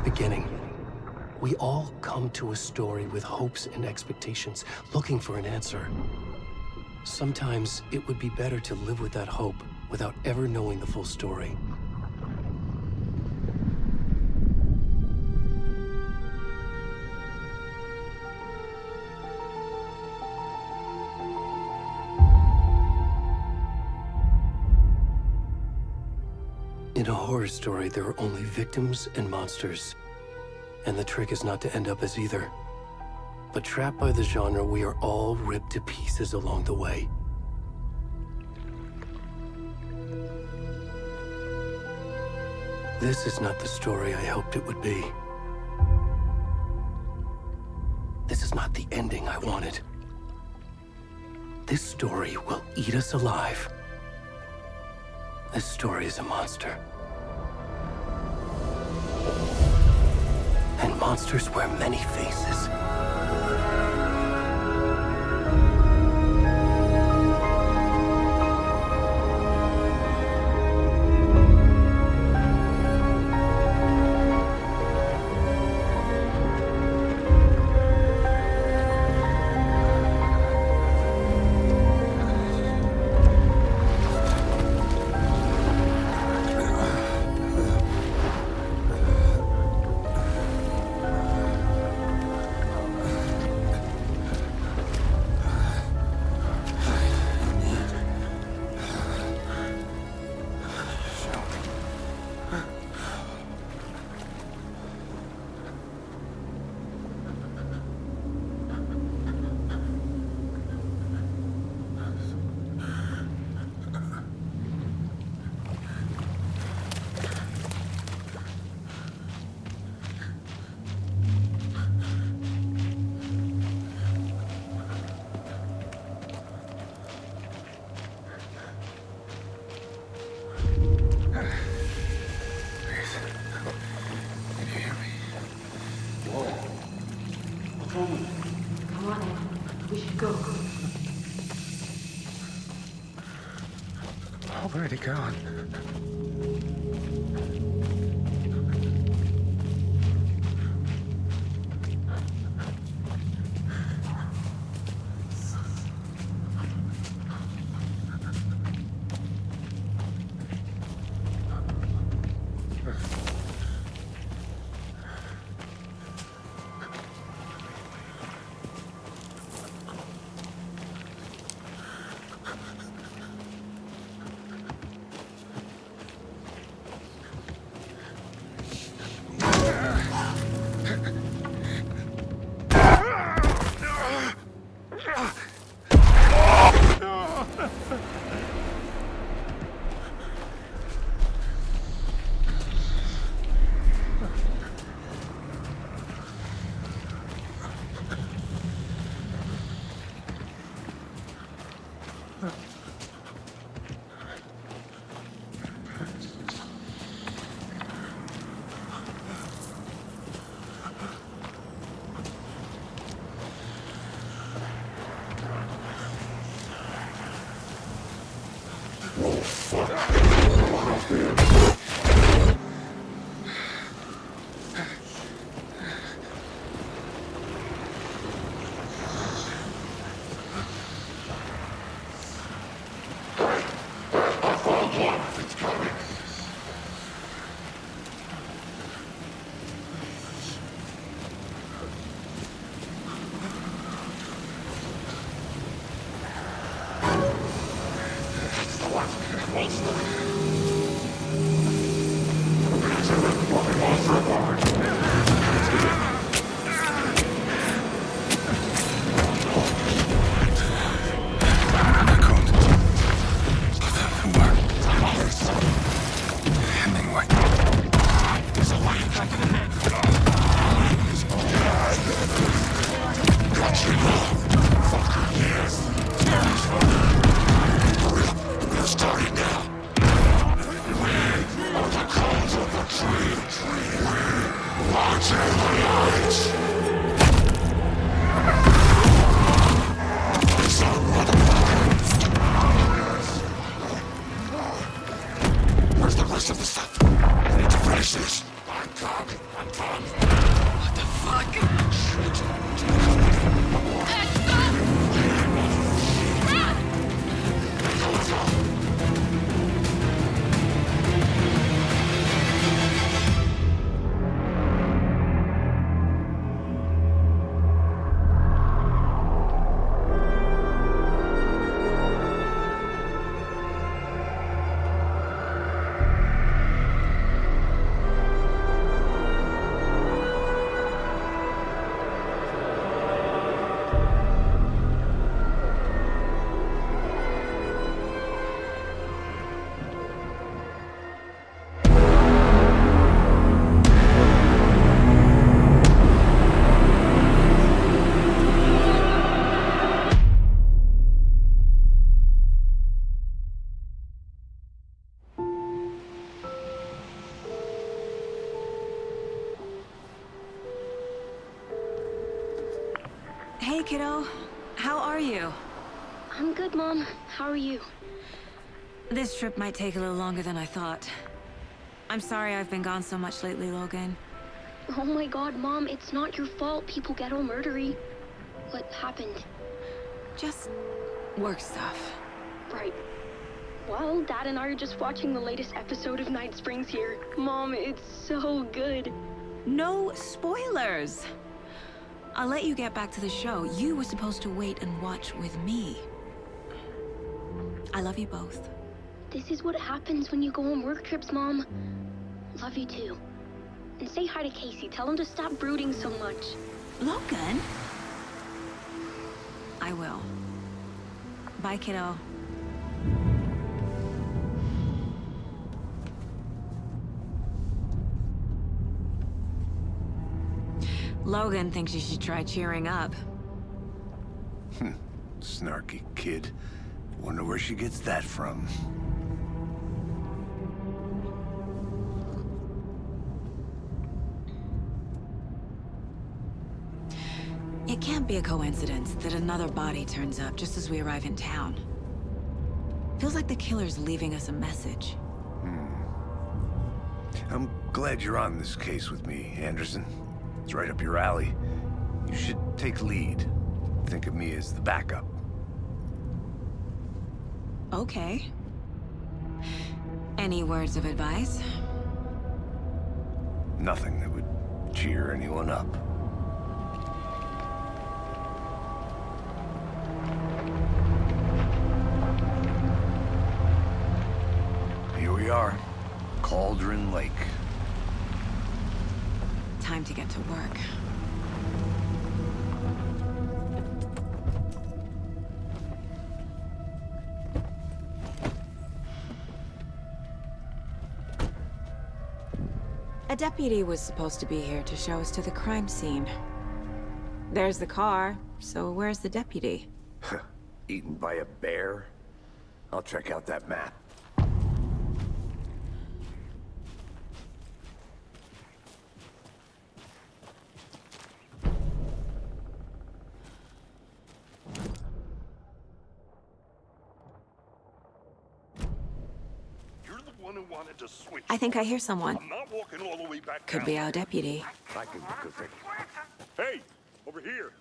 beginning. We all come to a story with hopes and expectations, looking for an answer. Sometimes it would be better to live with that hope without ever knowing the full story. In a horror story, there are only victims and monsters. And the trick is not to end up as either. But trapped by the genre, we are all ripped to pieces along the way. This is not the story I hoped it would be. This is not the ending I wanted. This story will eat us alive. This story is a monster. And monsters wear many faces. Come on in. We should go. Already gone. Where's the rest of the stuff? I need to finish this. What the fuck? Hey, kiddo. How are you? I'm good, Mom. How are you? This trip might take a little longer than I thought. I'm sorry I've been gone so much lately, Logan. Oh my god, Mom, it's not your fault people get all murdery. What happened? Just work stuff. Right. Well, Dad and I are just watching the latest episode of Night Springs here. Mom, it's so good. No spoilers! I'll let you get back to the show. You were supposed to wait and watch with me. I love you both. This is what happens when you go on work trips, Mom. Love you too. And say hi to Casey. Tell him to stop brooding so much. Logan? I will. Bye, kiddo. Logan thinks you should try cheering up. Snarky kid. Wonder where she gets that from. It can't be a coincidence that another body turns up just as we arrive in town. Feels like the killer's leaving us a message. I'm glad you're on this case with me, Anderson. It's right up your alley. You should take lead. Think of me as the backup. Okay. Any words of advice? Nothing that would cheer anyone up. Here we are. Cauldron Lake. Time to get to work. A deputy was supposed to be here to show us to the crime scene. There's the car, so where's the deputy? Eaten by a bear? I'll check out that map. To switch. I think I hear someone. I'm not walking all the way back Could down. be our deputy. I can go take. Hey, over here.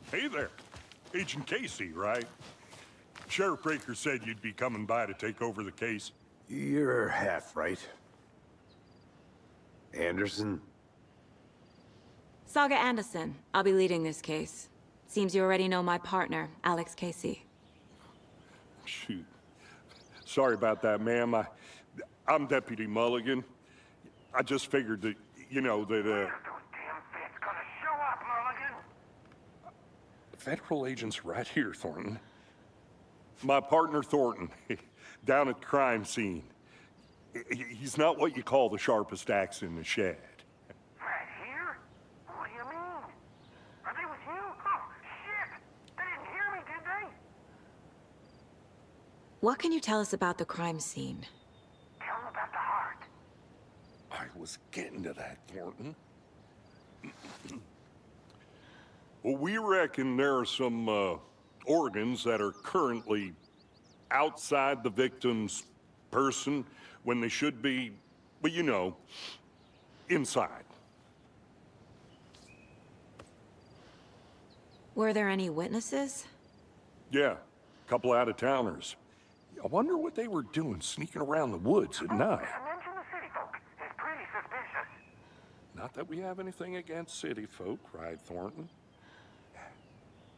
Hey there. Agent Casey, right? Sheriff Breaker said you'd be coming by to take over the case. You're half right. Anderson? Saga Anderson. I'll be leading this case. Seems you already know my partner, Alex Casey. Shoot. Sorry about that, ma'am. I'm Deputy Mulligan. I just figured that, you know, that, Those damn feds gonna show up, Mulligan. Federal agent's right here, Thornton. My partner, Thornton, down at the crime scene. He's not what you call the sharpest axe in the shed. Right here? What do you mean? Are they with you? Oh, shit! They didn't hear me, did they? What can you tell us about the crime scene? Tell them about the heart. I was getting to that, Thornton. Well, we reckon there are some organs that are currently outside the victim's person when they should be, well, you know, inside. Were there any witnesses? Yeah, a couple out-of-towners. I wonder what they were doing sneaking around the woods at night. Mention the city folk. It's pretty suspicious. Not that we have anything against city folk, cried Thornton.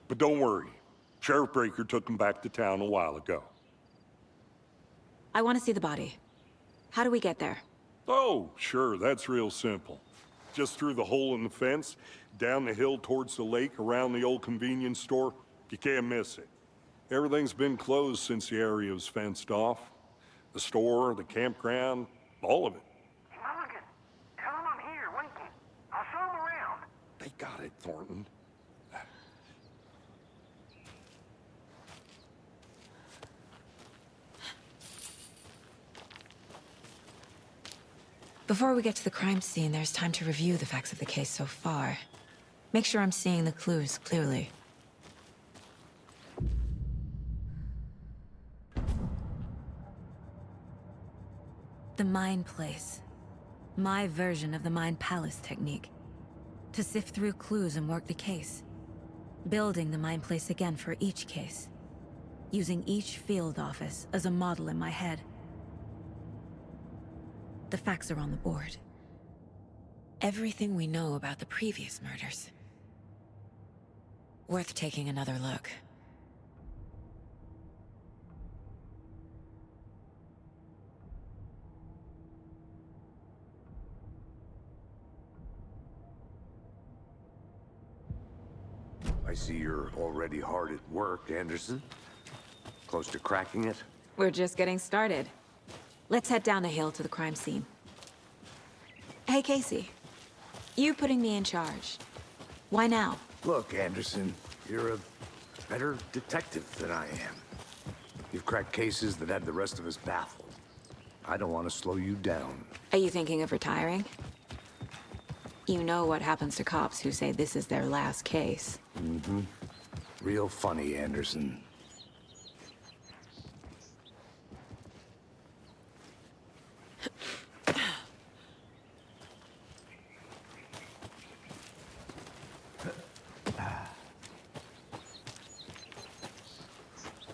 But don't worry. Sheriff Breaker took them back to town a while ago. I want to see the body. How do we get there? Oh, sure, that's real simple. Just through the hole in the fence, down the hill towards the lake, around the old convenience store. You can't miss it. Everything's been closed since the area was fenced off. The store, the campground, all of it. Mulligan, tell him I'm here waiting. I'll show him around. They got it, Thornton. Before we get to the crime scene, there's time to review the facts of the case so far. Make sure I'm seeing the clues clearly. The Mind Place. My version of the Mind Palace technique. To sift through clues and work the case. Building the Mind Place again for each case. Using each field office as a model in my head. The facts are on the board. Everything we know about the previous murders. Worth taking another look. I see you're already hard at work, Anderson. Close to cracking it? We're just getting started. Let's head down the hill to the crime scene. Hey, Casey. You putting me in charge. Why now? Look, Anderson, you're a better detective than I am. You've cracked cases that had the rest of us baffled. I don't want to slow you down. Are you thinking of retiring? You know what happens to cops who say this is their last case. Mm-hmm. Real funny, Anderson.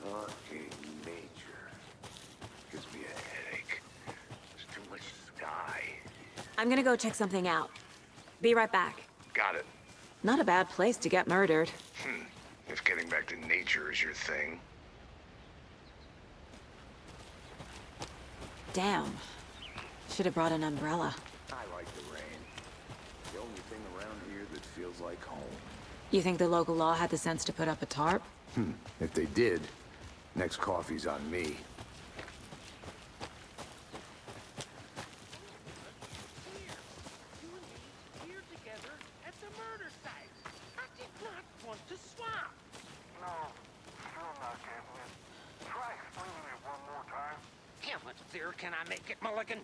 Fucking nature. Gives me a headache. There's too much sky. I'm gonna go check something out. Be right back. Got it. Not a bad place to get murdered. If getting back to nature is your thing. Damn. Should have brought an umbrella. I like the rain. The only thing around here that feels like home. You think the local law had the sense to put up a tarp? If they did, next coffee's on me. Here together at the murder site. I did not want to swap. No, still not getting it. Try explaining it one more time. How much clearer can I make it, Mulligan?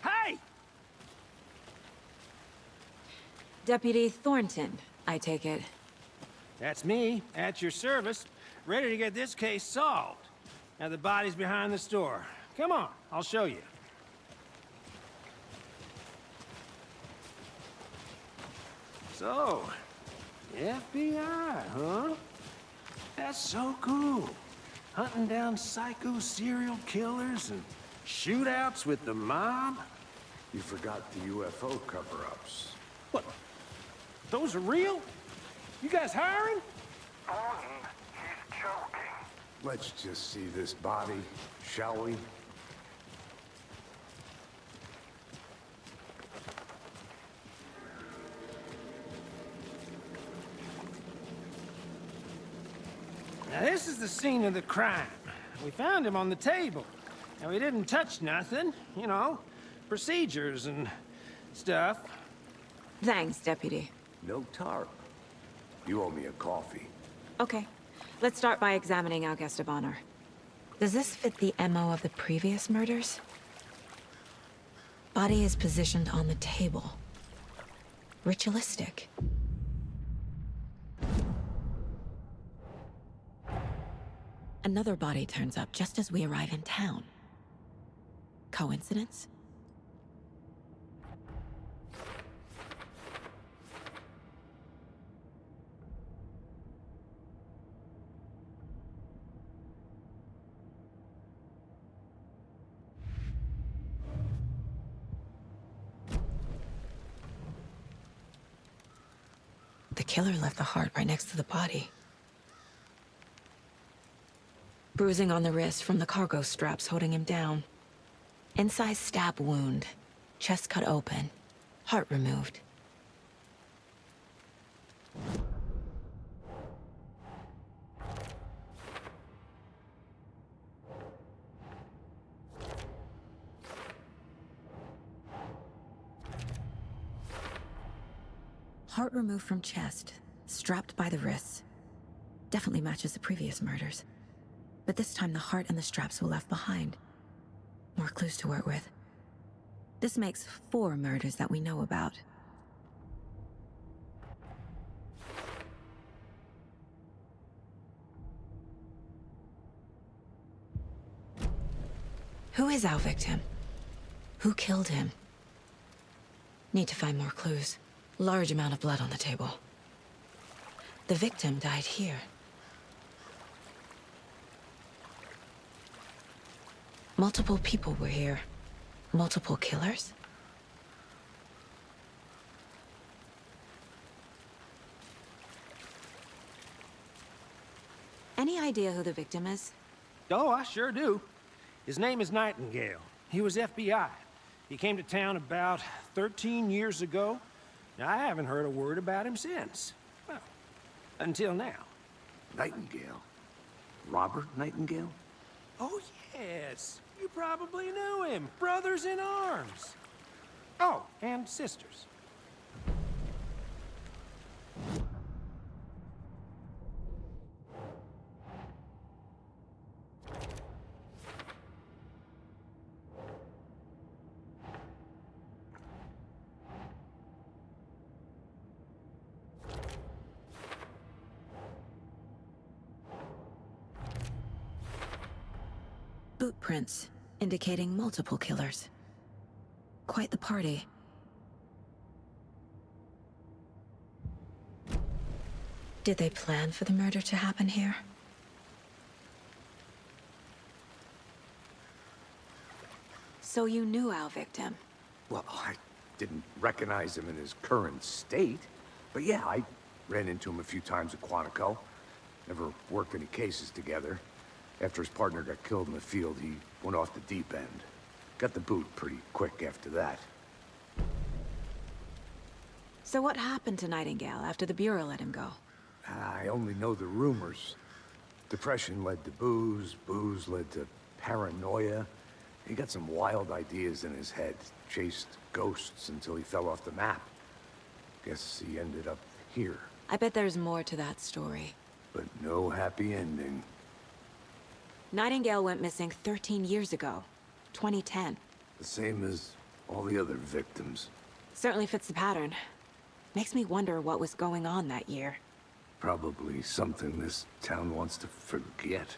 Hey! Deputy Thornton, I take it. That's me, at your service, ready to get this case solved. Now the body's behind the store. Come on, I'll show you. So, FBI, huh? That's so cool. Hunting down psycho serial killers and shootouts with the mob. You forgot the UFO cover-ups. What? Those are real? You guys hiring? Thornton, he's joking. Let's just see this body, shall we? Now this is the scene of the crime. We found him on the table. Now we didn't touch nothing, you know, procedures and stuff. Thanks, Deputy. No tarp. You owe me a coffee. Okay. Let's start by examining our guest of honor. Does this fit the MO of the previous murders? Body is positioned on the table. Ritualistic. Another body turns up just as we arrive in town. Coincidence? The killer left the heart right next to the body. Bruising on the wrist from the cargo straps holding him down. Incised stab wound. Chest cut open. Heart removed. Heart removed from chest, strapped by the wrists. Definitely matches the previous murders. But this time the heart and the straps were left behind. More clues to work with. This makes 4 murders that we know about. Who is our victim? Who killed him? Need to find more clues. Large amount of blood on the table. The victim died here. Multiple people were here. Multiple killers? Any idea who the victim is? Oh, I sure do. His name is Nightingale. He was FBI. He came to town about 13 years ago. Now, I haven't heard a word about him since. Well, until now. Nightingale? Robert Nightingale? Oh, yes. You probably knew him. Brothers in arms. Oh, and sisters. Boot prints, indicating multiple killers. Quite the party. Did they plan for the murder to happen here? So you knew our victim? Well, I didn't recognize him in his current state. But yeah, I ran into him a few times at Quantico. Never worked any cases together. After his partner got killed in the field, he went off the deep end. Got the boot pretty quick after that. So what happened to Nightingale after the Bureau let him go? I only know the rumors. Depression led to booze, booze led to paranoia. He got some wild ideas in his head, chased ghosts until he fell off the map. Guess he ended up here. I bet there's more to that story. But no happy ending. Nightingale went missing 13 years ago, 2010. The same as all the other victims. Certainly fits the pattern. Makes me wonder what was going on that year. Probably something this town wants to forget.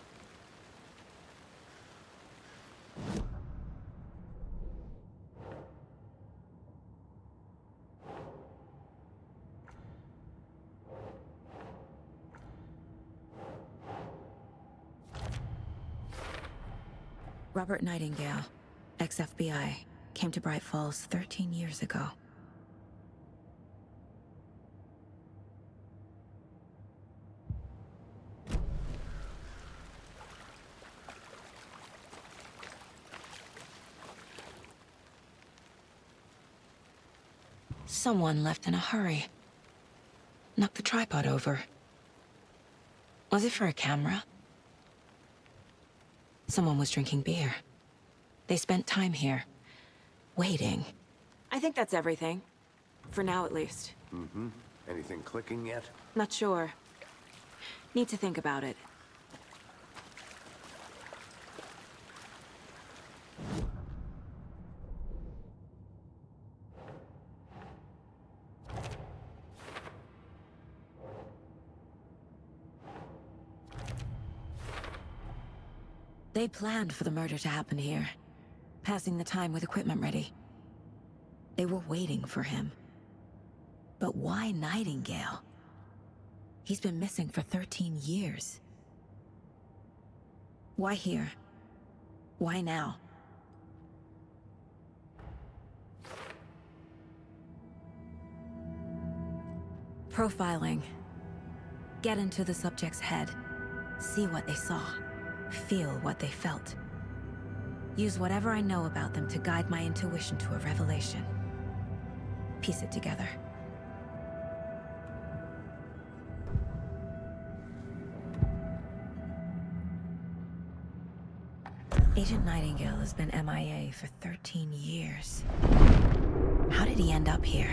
Robert Nightingale, ex-FBI, came to Bright Falls 13 years ago. Someone left in a hurry. Knocked the tripod over. Was it for a camera? Someone was drinking beer. They spent time here, waiting. I think that's everything. For now, at least. Mm-hmm. Anything clicking yet? Not sure. Need to think about it. They planned for the murder to happen here, passing the time with equipment ready. They were waiting for him. But why Nightingale? He's been missing for 13 years. Why here? Why now? Profiling. Get into the subject's head. See what they saw. Feel what they felt. Use whatever I know about them to guide my intuition to a revelation. Piece it together. Agent Nightingale has been MIA for 13 years. How did he end up here?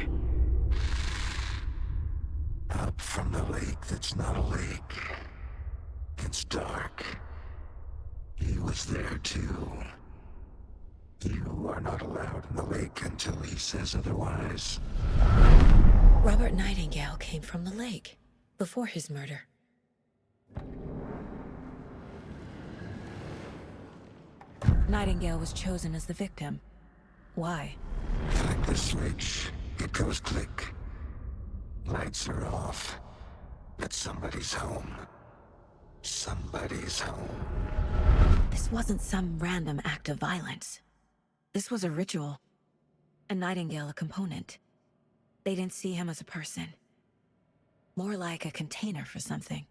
Up from the lake that's not a lake. It's dark. He was there too. You are not allowed in the lake until he says otherwise. Robert Nightingale came from the lake, before his murder. Nightingale was chosen as the victim. Why? Like the switch, it goes click. Lights are off. But somebody's home. Somebody's home. This wasn't some random act of violence. This was a ritual. And Nightingale a component. They didn't see him as a person. More like a container for something.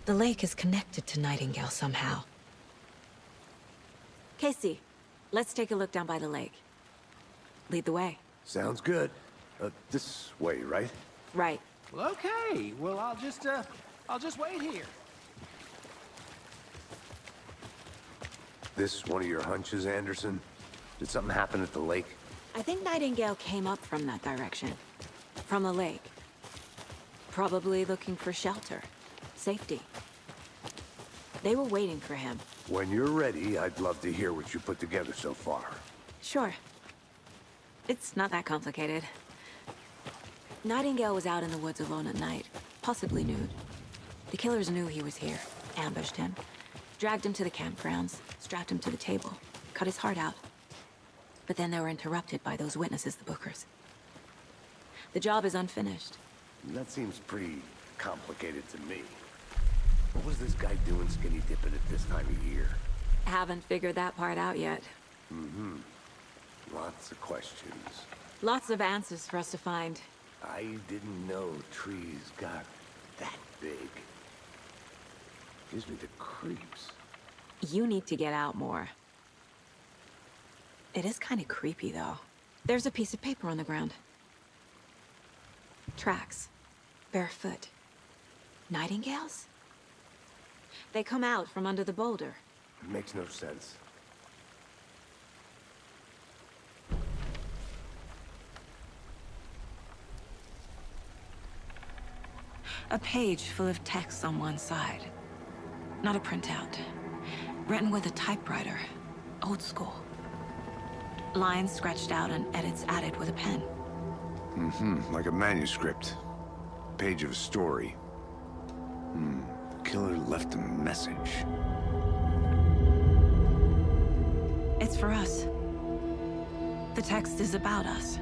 The lake is connected to Nightingale somehow. Casey, let's take a look down by the lake. Lead the way. Sounds good. This way, right? Right. Well, okay. Well, I'll just wait here. This one of your hunches, Anderson? Did something happen at the lake? I think Nightingale came up from that direction. From the lake. Probably looking for shelter. Safety. They were waiting for him. When you're ready, I'd love to hear what you put together so far. Sure. It's not that complicated. Nightingale was out in the woods alone at night, possibly nude. The killers knew he was here, ambushed him, dragged him to the campgrounds, strapped him to the table, cut his heart out. But then they were interrupted by those witnesses, the Bookers. The job is unfinished. That seems pretty complicated to me. What was this guy doing skinny dipping at this time of year? Haven't figured that part out yet. Mm-hmm. Lots of questions. Lots of answers for us to find. I didn't know trees got that big. Gives me the creeps. You need to get out more. It is kind of creepy, though. There's a piece of paper on the ground. Tracks. Barefoot. Nightingales? They come out from under the boulder. It makes no sense. A page full of text on one side. Not a printout. Written with a typewriter. Old school. Lines scratched out and edits added with a pen. Mm-hmm, like a manuscript. Page of a story. Killer left a message. It's for us. The text is about us.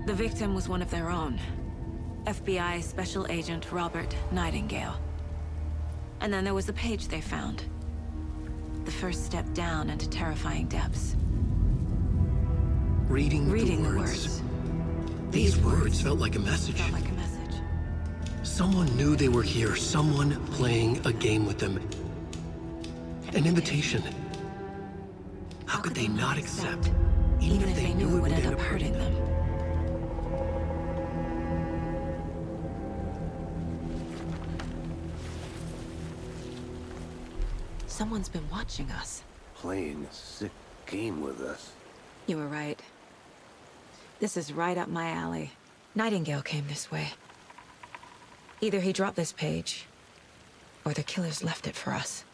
The victim was one of their own. FBI Special Agent Robert Nightingale. And then there was the page they found. The first step down into terrifying depths. Reading the words. These words felt like a message. Felt like a message. Someone knew they were here, someone playing a game with them. An invitation. How could they not accept, even if they knew it would end up hurting them? Someone's been watching us. Playing a sick game with us. You were right. This is right up my alley. Nightingale came this way. Either he dropped this page, or the killers left it for us.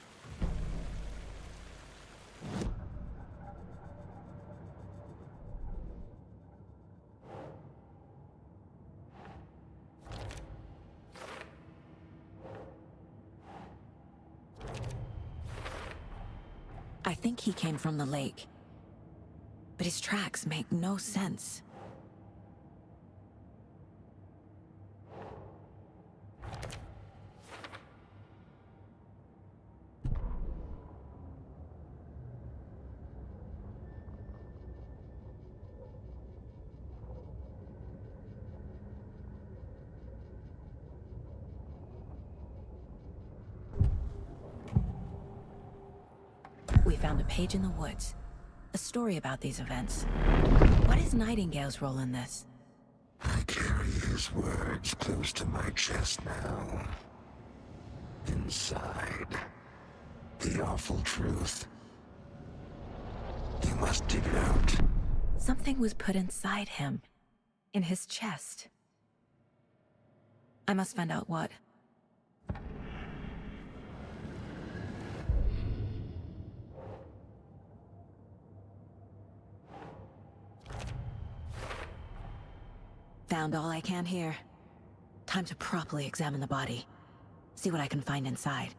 I think he came from the lake. But his tracks make no sense. We found a page in the woods. A story about these events. What is Nightingale's role in this? I carry his words close to my chest now. Inside, the awful truth. You must dig it out. Something was put inside him. In his chest. I must find out what. Found all I can here. Time to properly examine the body. See what I can find inside.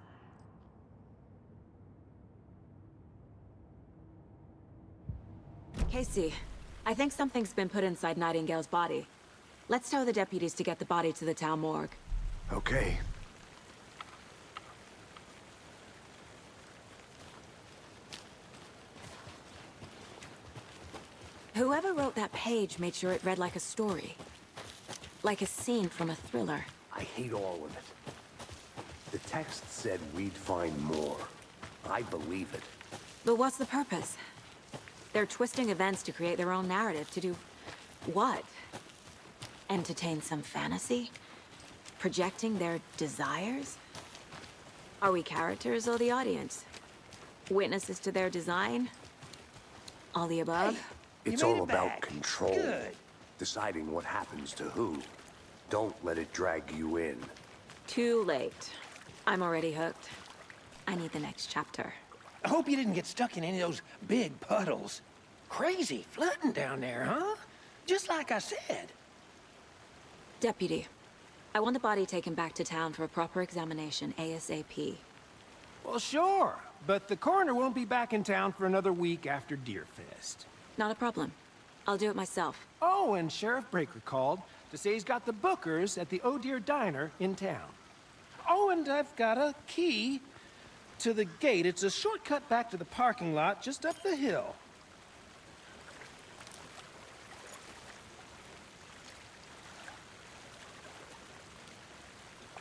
Casey, I think something's been put inside Nightingale's body. Let's tell the deputies to get the body to the town morgue. Okay. Whoever wrote that page made sure it read like a story. Like a scene from a thriller. I hate all of it. The text said we'd find more. I believe it. But what's the purpose? They're twisting events to create their own narrative. To do what? Entertain some fantasy? Projecting their desires? Are we characters or the audience? Witnesses to their design? All the above? It's all about control. Good. Deciding what happens to who. Don't let it drag you in. Too late. I'm already hooked. I need the next chapter. I hope you didn't get stuck in any of those big puddles. Crazy flooding down there, huh? Just like I said. Deputy, I want the body taken back to town for a proper examination, ASAP. Well, sure. But the coroner won't be back in town for another week after Deerfest. Not a problem. I'll do it myself. Oh, and Sheriff Breaker called to say he's got the Bookers at the Oh Dear Diner in town. Oh, and I've got a key to the gate. It's a shortcut back to the parking lot just up the hill.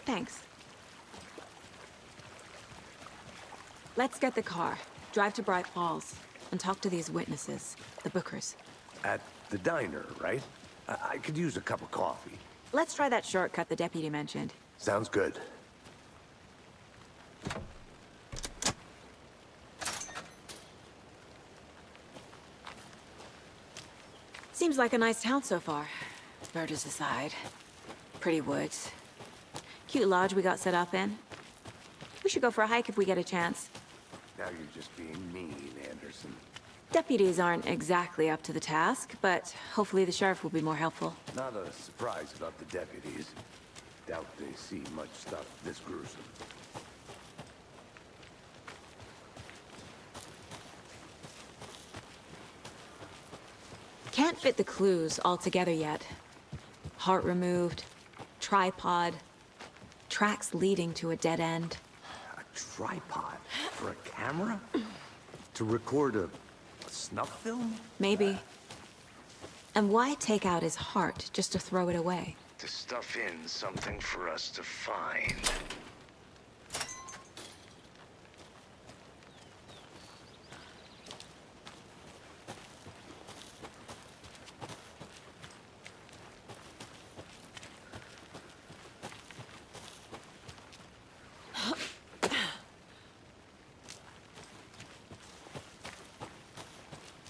Thanks. Let's get the car, drive to Bright Falls, and talk to these witnesses, the Bookers. At the diner, right? I could use a cup of coffee. Let's try that shortcut the deputy mentioned. Sounds good. Seems like a nice town so far. Murders aside. Pretty woods. Cute lodge we got set up in. We should go for a hike if we get a chance. Now you're just being mean, Anderson. Deputies aren't exactly up to the task, but hopefully the sheriff will be more helpful. Not a surprise about the deputies. Doubt they see much stuff this gruesome. Can't fit the clues all together yet. Heart removed, tripod, tracks leading to a dead end. A tripod? For a camera? To record a snuff film? Maybe. And why take out his heart just to throw it away? To stuff in something for us to find.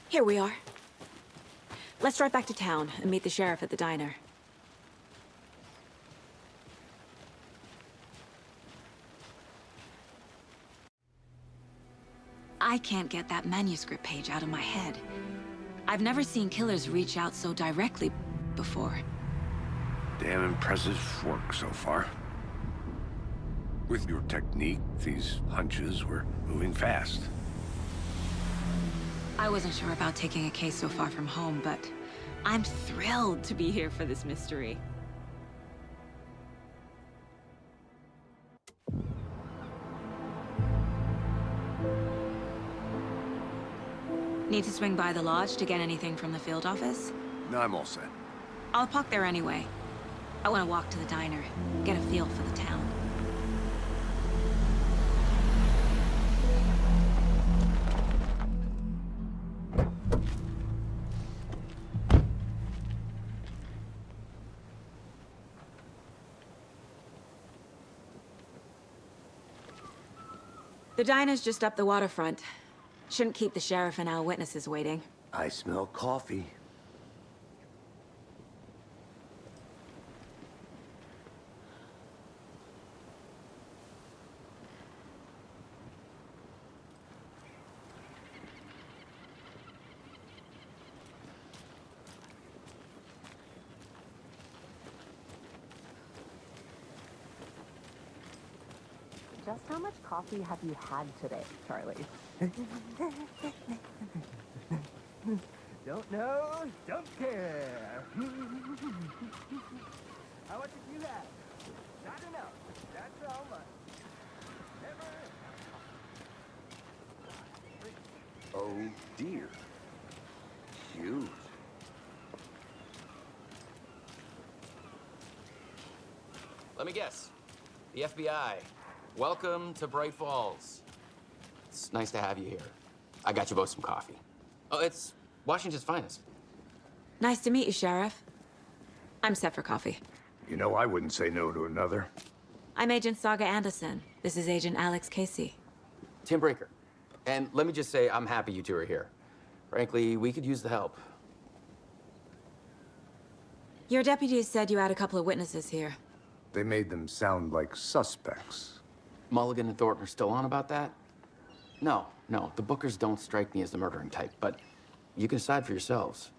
Here we are. Let's drive back to town and meet the sheriff at the diner. I can't get that manuscript page out of my head. I've never seen killers reach out so directly before. Damn impressive work so far. With your technique, these hunches were moving fast. I wasn't sure about taking a case so far from home, but I'm thrilled to be here for this mystery. Need to swing by the lodge to get anything from the field office? No, I'm all set. I'll park there anyway. I want to walk to the diner, get a feel for the town. The diner's just up the waterfront. Shouldn't keep the sheriff and our witnesses waiting. I smell coffee. Just how much coffee have you had today, Charlie? Don't know, don't care. How much did you have? Not enough. That's how much. Never. Oh dear. Huge. Let me guess. The FBI. Welcome to Bright Falls. It's nice to have you here. I got you both some coffee. Oh, it's Washington's finest. Nice to meet you, Sheriff. I'm set for coffee. You know, I wouldn't say no to another. I'm Agent Saga Anderson. This is Agent Alex Casey. Tim Breaker. And let me just say, I'm happy you two are here. Frankly, we could use the help. Your deputies said you had a couple of witnesses here. They made them sound like suspects. Mulligan and Thornton are still on about that? No, the Bookers don't strike me as the murdering type, but you can decide for yourselves.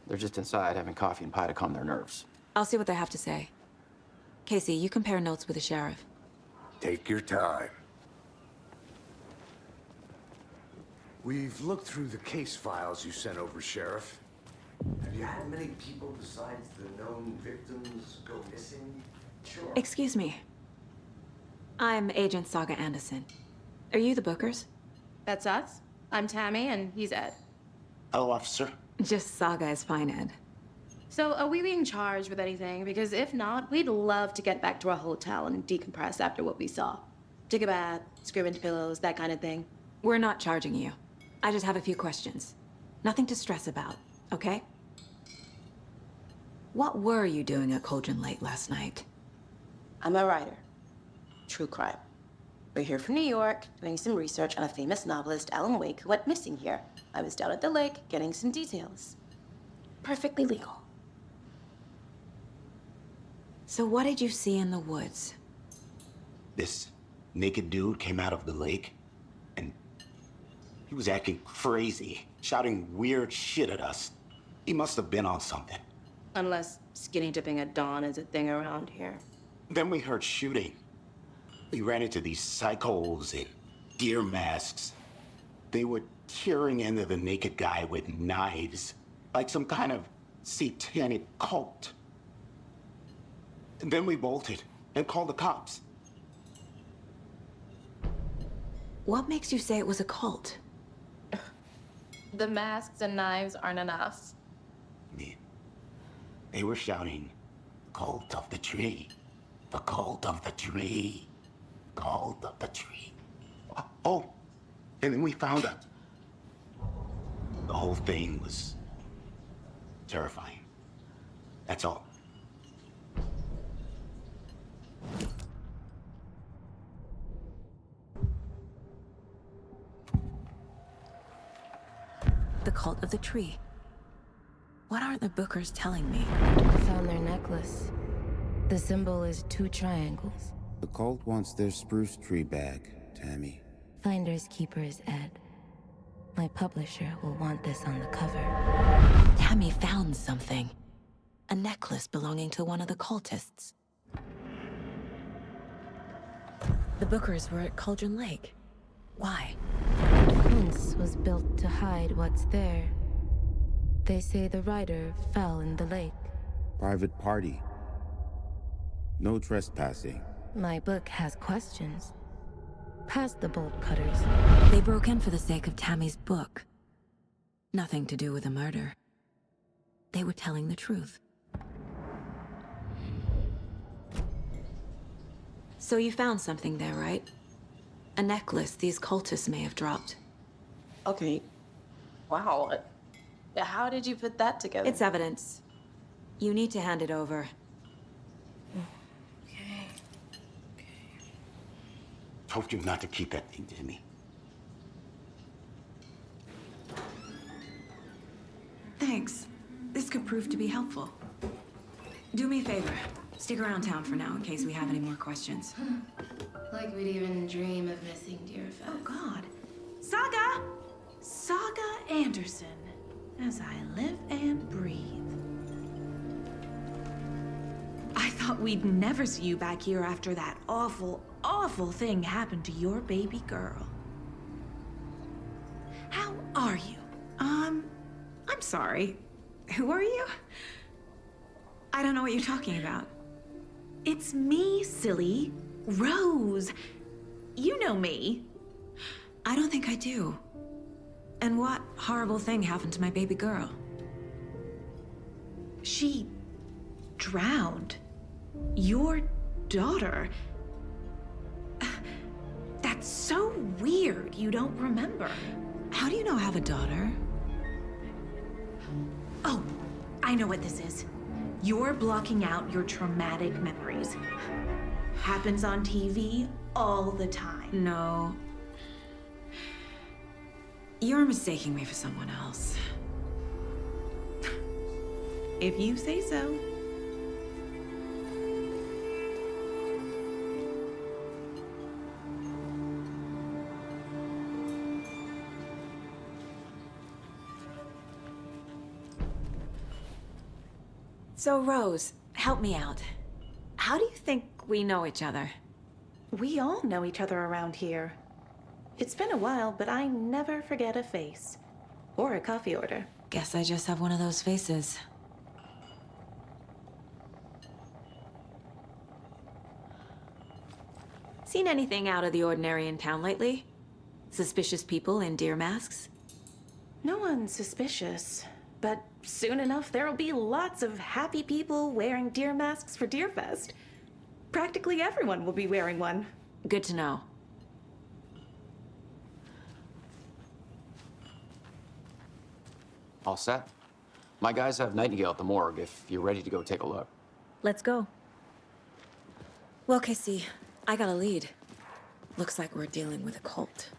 They're just inside having coffee and pie to calm their nerves. I'll see what they have to say. Casey, you compare notes with the sheriff. Take your time. We've looked through the case files you sent over, Sheriff. Have you had many people besides the known victims go missing? Sure. Excuse me. I'm Agent Saga Anderson. Are you the Bookers? That's us. I'm Tammy, and he's Ed. Hello, officer. Just Saga is fine, Ed. So, are we being charged with anything? Because if not, we'd love to get back to our hotel and decompress after what we saw. Take a bath, scream into pillows, that kind of thing. We're not charging you. I just have a few questions. Nothing to stress about, okay? What were you doing at Cauldron Lake last night? I'm a writer. True crime. We're here from New York, doing some research on a famous novelist, Alan Wake, who went missing here. I was down at the lake, getting some details. Perfectly legal. So what did you see in the woods? This naked dude came out of the lake, and he was acting crazy, shouting weird shit at us. He must have been on something. Unless skinny dipping at dawn is a thing around here. Then we heard shooting. We ran into these psychos in deer masks. They were tearing into the naked guy with knives, like some kind of satanic cult. And then we bolted and called the cops. What makes you say it was a cult? The masks and knives aren't enough. They were shouting, "Cult of the tree, the cult of the tree, cult of the tree." Oh, and then we found out. The whole thing was terrifying. That's all. The cult of the tree. What aren't the Bookers telling me? I found their necklace. The symbol is 2 triangles. The cult wants their spruce tree back, Tammy. Finders keepers, Ed. My publisher will want this on the cover. Tammy found something. A necklace belonging to one of the cultists. The Bookers were at Cauldron Lake. Why? The fence was built to hide what's there. They say the writer fell in the lake. Private party. No trespassing. My book has questions. Past the bolt cutters. They broke in for the sake of Tammy's book. Nothing to do with a murder. They were telling the truth. So you found something there, right? A necklace these cultists may have dropped. Okay. Wow. How did you put that together? It's evidence. You need to hand it over. Told you not to keep that thing to me. Thanks. This could prove to be helpful. Do me a favor. Stick around town for now in case we have any more questions. Like we'd even dream of missing Deerfest. Oh, God. Saga! Saga Anderson. As I live and breathe. I thought we'd never see you back here after that awful, awful thing happened to your baby girl. How are you? I'm sorry. Who are you? I don't know what you're talking about. It's me, silly. Rose. You know me. I don't think I do. And what horrible thing happened to my baby girl? She drowned. Your daughter. That's so weird you don't remember. How do you know I have a daughter? Oh, I know what this is. You're blocking out your traumatic memories. Happens on TV all the time. No. You're mistaking me for someone else. If you say so. So, Rose, help me out. How do you think we know each other? We all know each other around here. It's been a while, but I never forget a face. Or a coffee order. Guess I just have one of those faces. Seen anything out of the ordinary in town lately? Suspicious people in deer masks? No one's suspicious. But soon enough, there'll be lots of happy people wearing deer masks for Deerfest. Practically everyone will be wearing one. Good to know. All set? My guys have Nightingale at the morgue if you're ready to go take a look. Let's go. Well, Casey, I got a lead. Looks like we're dealing with a cult.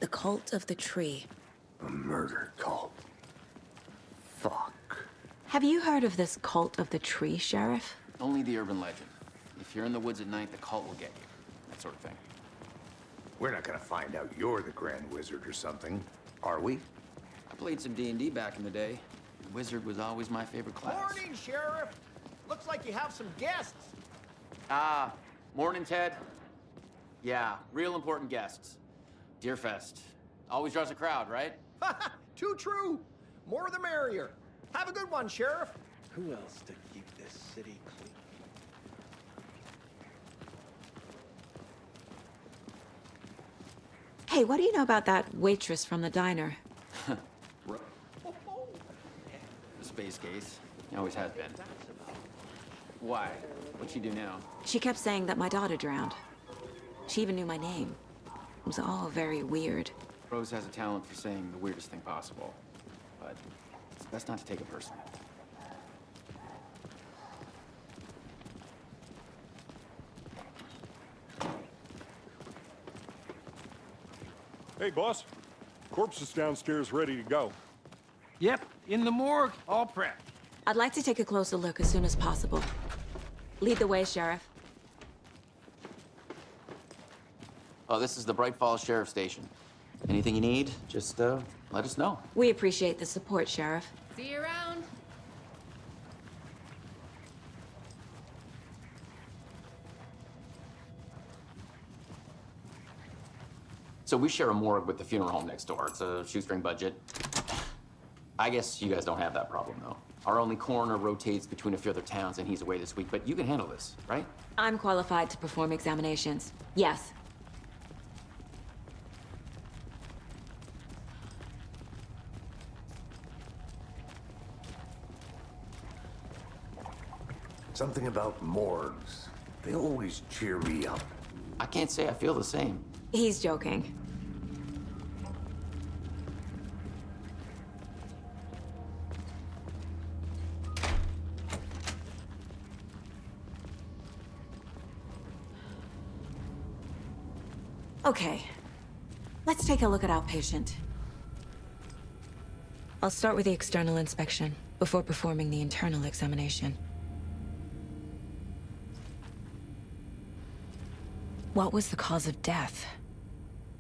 The cult of the tree. A murder cult. Fuck. Have you heard of this cult of the tree, Sheriff? Only the urban legend. If you're in the woods at night, the cult will get you. That sort of thing. We're not gonna find out you're the Grand Wizard or something, are we? I played some D&D back in the day. The Wizard was always my favorite class. Morning, Sheriff. Looks like you have some guests. Ah, morning, Ted. Yeah, real important guests. Deerfest. Always draws a crowd, right? Too true. More the merrier. Have a good one, Sheriff. Who else to keep this city clean? Hey, what do you know about that waitress from the diner? The space case. He always has been. Why? What'd she do now? She kept saying that my daughter drowned. She even knew my name. It was all very weird. Rose has a talent for saying the weirdest thing possible. But it's best not to take it personally. Hey, boss. Corpse is downstairs ready to go. Yep, in the morgue, all prepped. I'd like to take a closer look as soon as possible. Lead the way, Sheriff. Oh, this is the Bright Falls Sheriff Station. Anything you need, just let us know. We appreciate the support, Sheriff. See you around. So So we share a morgue with the funeral home next door. It's a shoestring budget. I guess you guys don't have that problem, though. Our only coroner rotates between a few other towns, and he's away this week, but you can handle this, right? I'm qualified to perform examinations. Yes. Something about morgues. They always cheer me up. I can't say I feel the same. He's joking. Okay, let's take a look at outpatient. I'll start with the external inspection before performing the internal examination. What was the cause of death?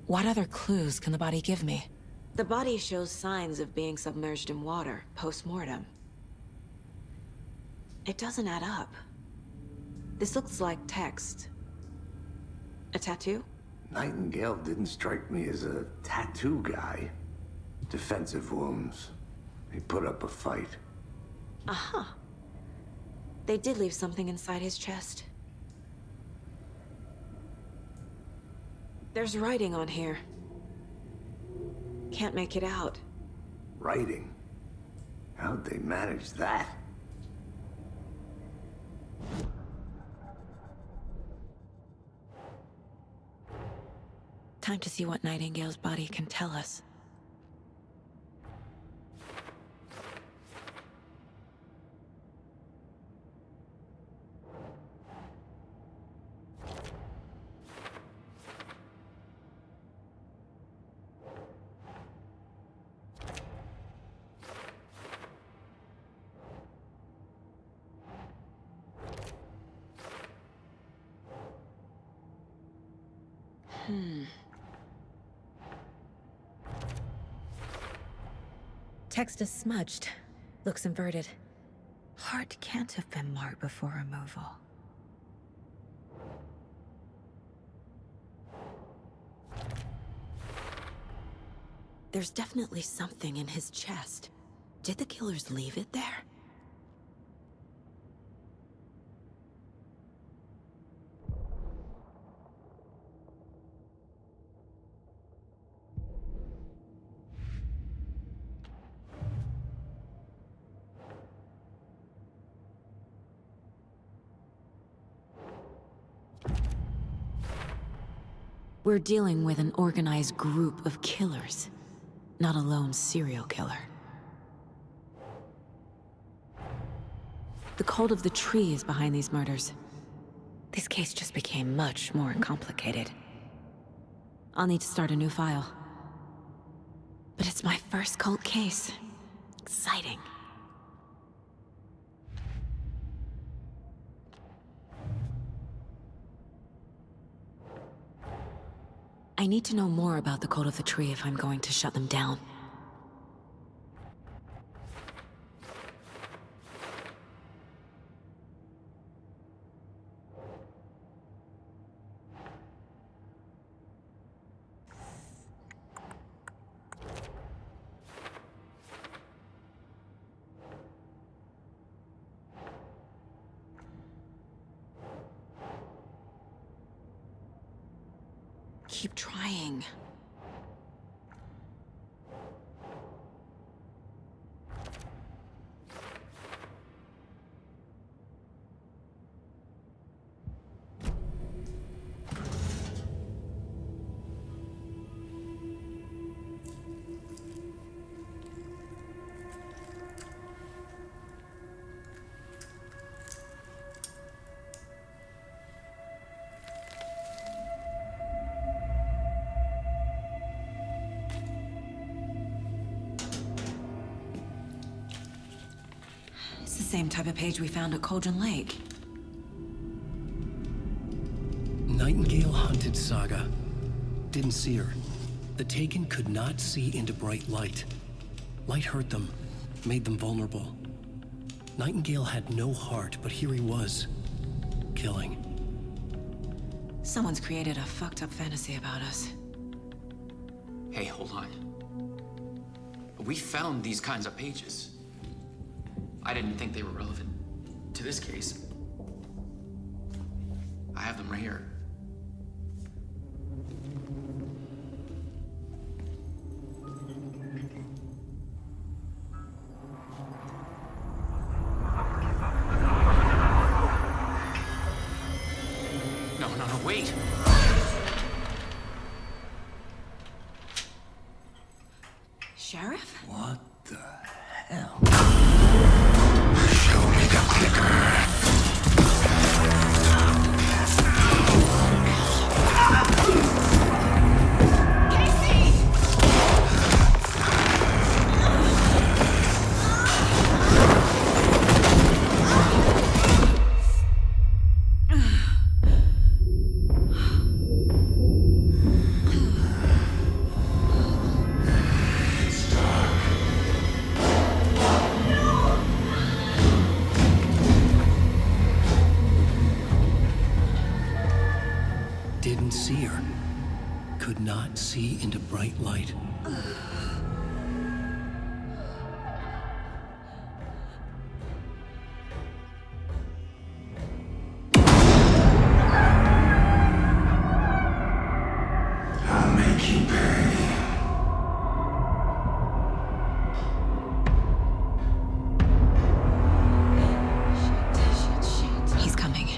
What other clues can the body give me? The body shows signs of being submerged in water post-mortem. It doesn't add up. This looks like text. A tattoo? Nightingale didn't strike me as a tattoo guy. Defensive wounds. He put up a fight. Aha. They did leave something inside his chest. There's writing on here. Can't make it out. Writing? How'd they manage that? Time to see what Nightingale's body can tell us. Text is smudged. Looks inverted. Heart can't have been marked before removal. There's definitely something in his chest. Did the killers leave it there? We're dealing with an organized group of killers, not a lone serial killer. The cult of the tree is behind these murders. This case just became much more complicated. I'll need to start a new file. But it's my first cult case. Exciting. I need to know more about the cult of the tree if I'm going to shut them down. Keep trying. It's the same type of page we found at Cauldron Lake. Nightingale hunted Saga. Didn't see her. The Taken could not see into bright light. Light hurt them, made them vulnerable. Nightingale had no heart, but here he was, killing. Someone's created a fucked up fantasy about us. Hey, hold on. We found these kinds of pages. I didn't think they were relevant to this case. I have them right here. No, wait! Sheriff? What the hell? Show me the clicker. Didn't see her. Could not see into bright light. I'll make you pay. He's coming.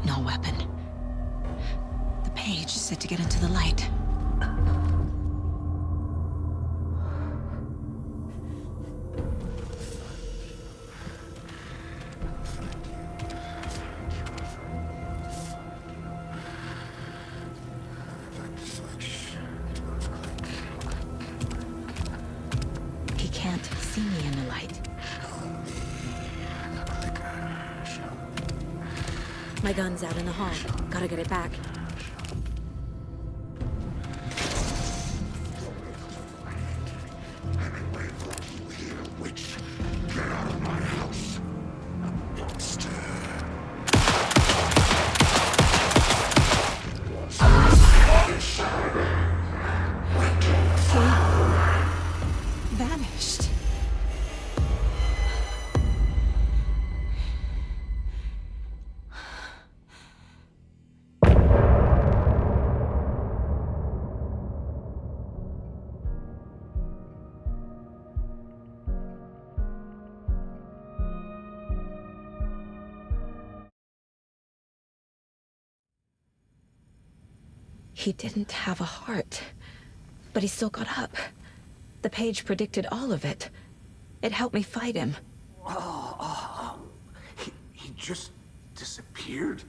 No weapon. The page said to get into the light. He can't see me in the light. My gun's out in the hall. Gotta get it back. Witch, get out of my house. Monster. Vanished. He didn't have a heart, but he still got up. The page predicted all of it. It helped me fight him. He just disappeared?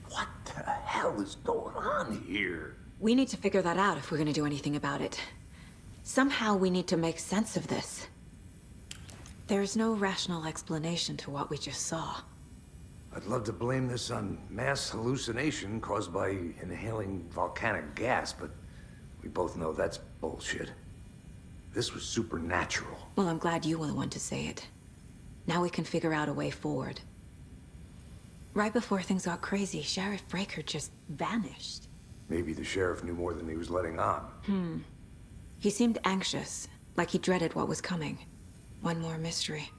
What the hell is going on here? We need to figure that out if we're gonna do anything about it. Somehow we need to make sense of this. There's no rational explanation to what we just saw. I'd love to blame this on mass hallucination caused by inhaling volcanic gas, but we both know that's bullshit. This was supernatural. Well, I'm glad you were the one to say it. Now we can figure out a way forward. Right before things got crazy, Sheriff Breaker just vanished. Maybe the sheriff knew more than he was letting on. He seemed anxious, like he dreaded what was coming. One more mystery.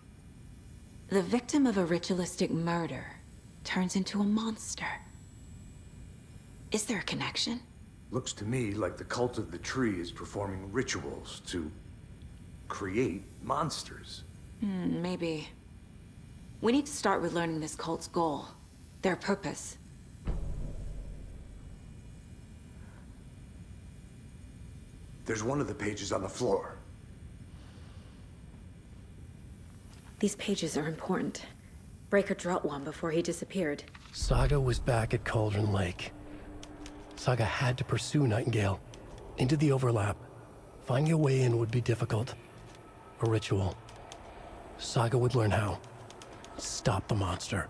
The victim of a ritualistic murder turns into a monster. Is there a connection? Looks to me like the cult of the tree is performing rituals to create monsters. Maybe. We need to start with learning this cult's goal. Their purpose. There's one of the pages on the floor. These pages are important. Breaker dropped one before he disappeared. Saga was back at Cauldron Lake. Saga had to pursue Nightingale. Into the overlap. Finding a way in would be difficult. A ritual. Saga would learn how. Stop the monster.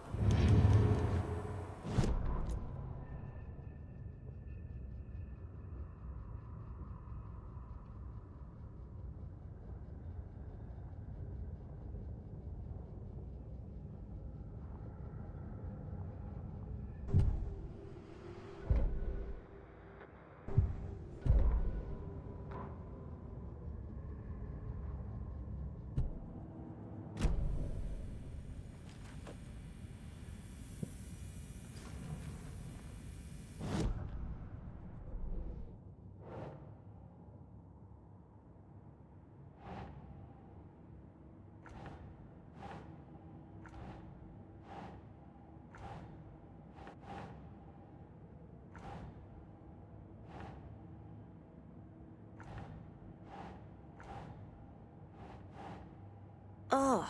Oh.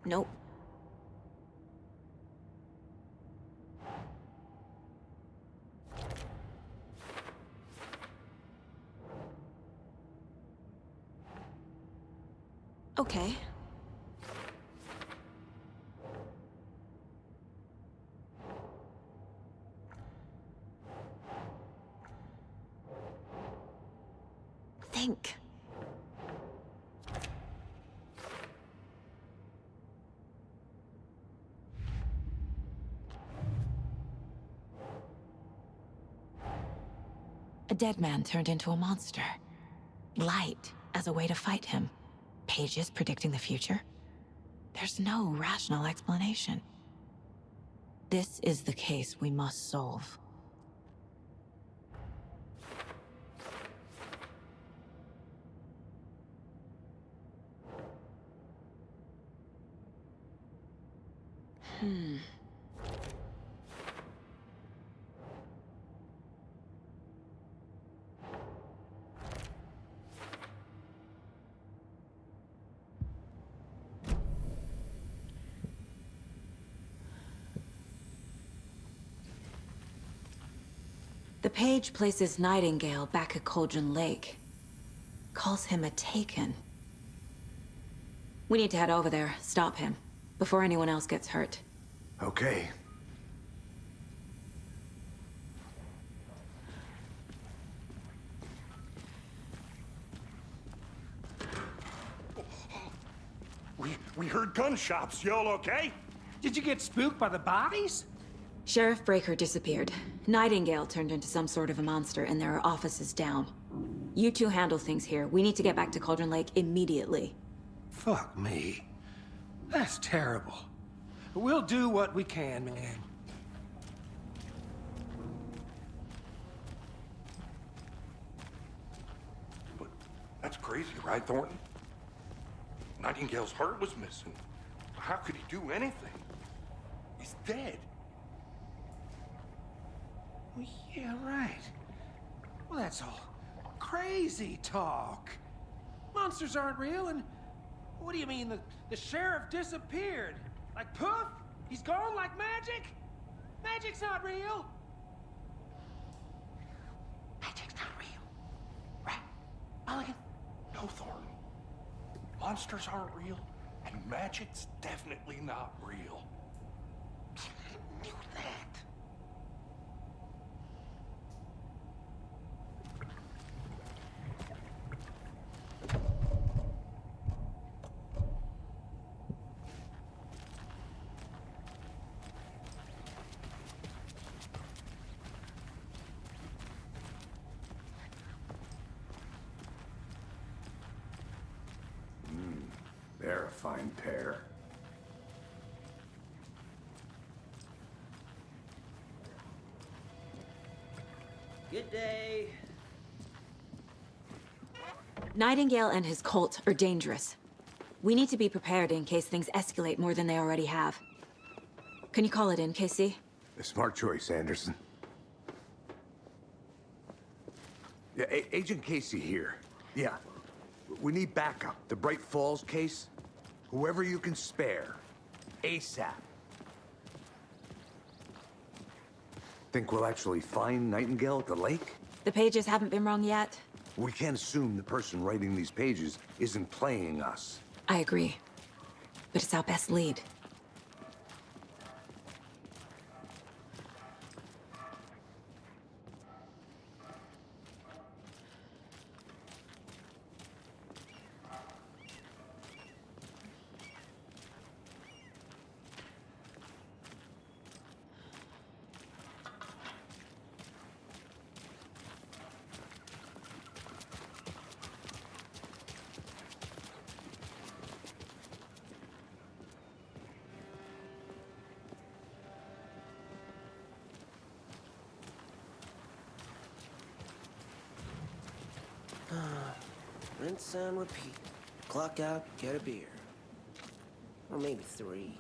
Nope. Okay. Think. A dead man turned into a monster. Light as a way to fight him. Pages predicting the future? There's no rational explanation. This is the case we must solve. The page places Nightingale back at Cauldron Lake. Calls him a taken. We need to head over there, stop him, before anyone else gets hurt. Okay. We heard gunshots. Y'all okay? Did you get spooked by the bodies? Sheriff Breaker disappeared. Nightingale turned into some sort of a monster, and there are offices down. You two handle things here. We need to get back to Cauldron Lake immediately. Fuck me. That's terrible. We'll do what we can, man. But that's crazy, right, Thornton? Nightingale's heart was missing. How could he do anything? He's dead. Well, yeah, right. Well, that's all crazy talk. Monsters aren't real, and what do you mean the sheriff disappeared? Like poof? He's gone like magic? Magic's not real. Magic's not real. Right? Mulligan? No, Thornton. Monsters aren't real, and magic's definitely not real. I knew that. They're a fine pair. Good day. Nightingale and his cult are dangerous. We need to be prepared in case things escalate more than they already have. Can you call it in, Casey? A smart choice, Anderson. Yeah, Agent Casey here. Yeah. We need backup. The Bright Falls case? Whoever you can spare. ASAP. Think we'll actually find Nightingale at the lake? The pages haven't been wrong yet. We can't assume the person writing these pages isn't playing us. I agree. But it's our best lead. rinse and repeat. Clock out, get a beer. Or maybe 3.